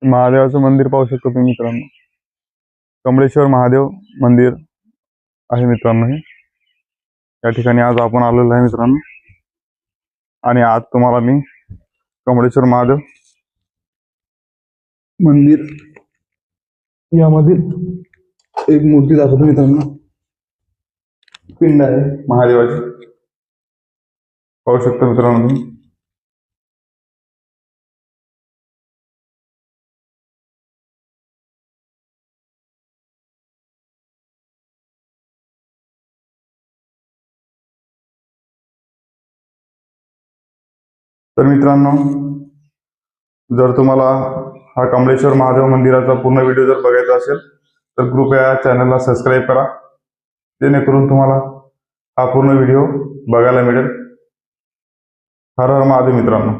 महादेवाचं मंदिर पाहू शकतो तुम्ही मित्रांनो। कमळेश्वर महादेव मंदिर आहे मित्रांनो हे। या ठिकाणी आज आपण आलेलो आहे मित्रांनो, आणि आज तुम्हाला मी कमळेश्वर महादेव मंदिर यामधील एक मूर्ती दाखवतो मित्रांनो। पिंड आहे महादेवाची, पाहू शकता मित्रांनो तुम्ही। तर मित्रांनो, जर तुम्हाला हा कमळेश्वर महादेव मंदिराचा पूर्ण व्हिडिओ जर बघायचा असेल तर कृपया चॅनलला सबस्क्राईब करा, जेणेकरून तुम्हाला हा पूर्ण व्हिडिओ बघायला मिळेल। हर हर महादेव मित्रांनो।